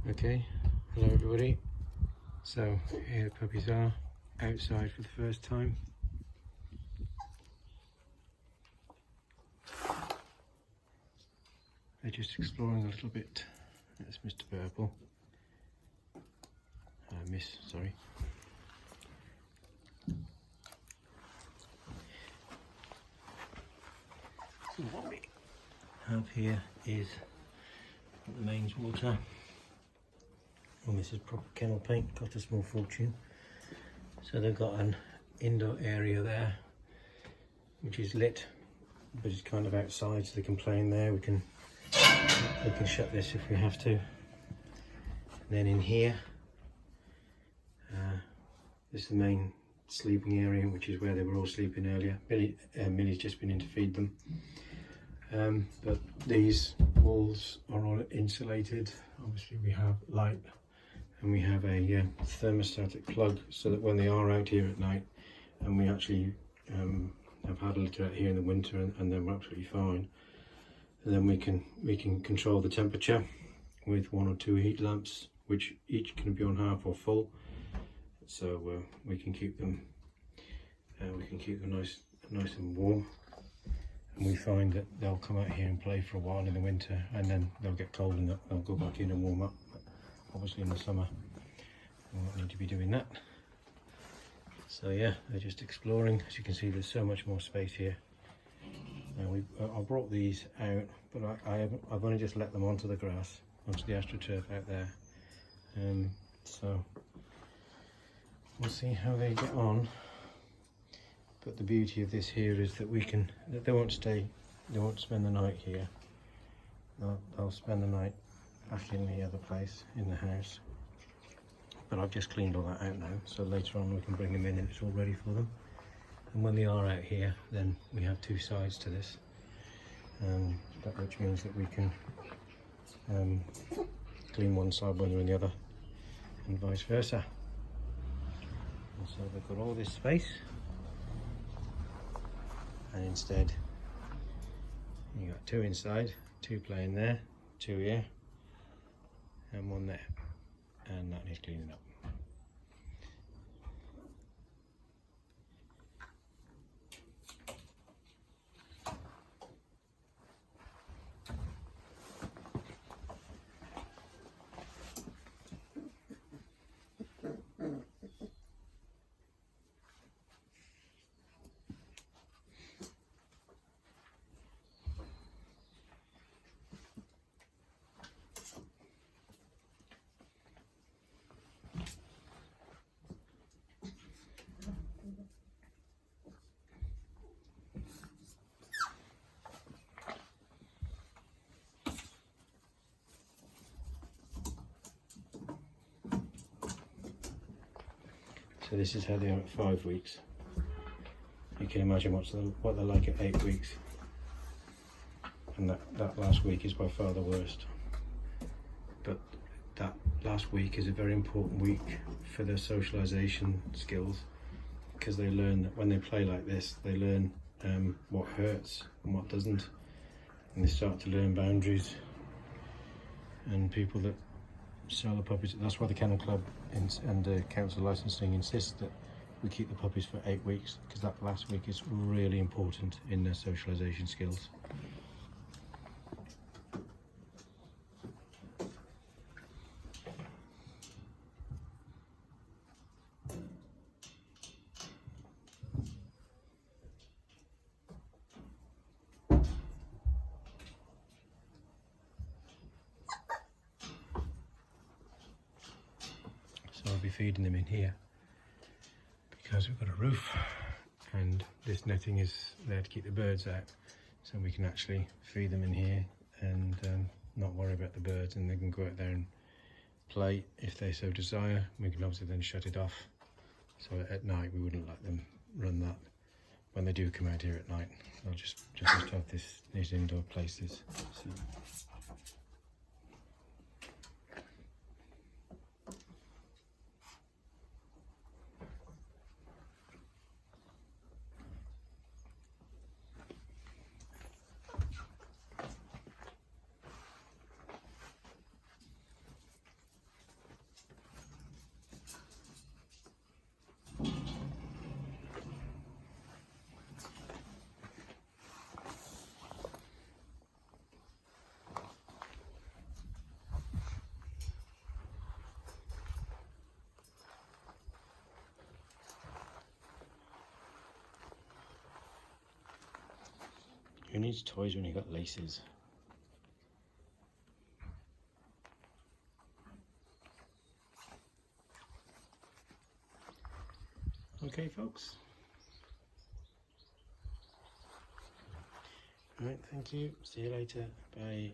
Okay, hello everybody. So here the puppies are outside for the first time. They're just exploring a little bit. That's Mr. Purple. Miss, sorry. So what we have here is the mains water. And this is proper kennel paint, cost a small fortune. So they've got an indoor area there, which is lit, but it's kind of outside, so they can play in there. We can shut this if we have to. And then in here, this is the main sleeping area, which is where they were all sleeping earlier. Millie's just been in to feed them. But these walls are all insulated. Obviously we have light, and we have a thermostatic plug, so that when they are out here at night, and we actually have had a litter out here in the winter, and then we're absolutely fine, and then we can control the temperature with 1 or 2 heat lamps, which each can be on half or full, so we can keep them nice and warm. And we find that they'll come out here and play for a while in the winter, and then they'll get cold and they'll go back in and warm up. But obviously in the summer we won't need to be doing that. So yeah, they're just exploring. As you can see, there's so much more space here. Now I brought these out, but I've only just let them onto the grass, onto the astroturf out there. So we'll see how they get on. But the beauty of this here is that they won't spend the night here. They'll spend the night back in the other place, in the house. But I've just cleaned all that out now, so later on we can bring them in and it's all ready for them. And when they are out here, then we have 2 sides to this, which means that we can clean one side when they're in the other, and vice versa. And so they've got all this space. And instead you got 2 inside, 2 playing there, 2 here, and 1 there, and that needs cleaning up. So this is how they are at 5 weeks. You can imagine what they're like at 8 weeks. And that last week is by far the worst. But that last week is a very important week for their socialisation skills, because they learn that when they play like this, they learn what hurts and what doesn't. And they start to learn boundaries. And people that sell the puppies, that's why the Kennel Club and council licensing insists that we keep the puppies for 8 weeks, because that last week is really important in their socialisation skills. So I'll be feeding them in here, because we've got a roof, and this netting is there to keep the birds out, so we can actually feed them in here and not worry about the birds, and they can go out there and play if they so desire. We can obviously then shut it off, so at night we wouldn't let them run that. When they do come out here at night, they'll just have these indoor places. So. needs toys when you got laces? Okay, folks. Right, thank you. See you later. Bye.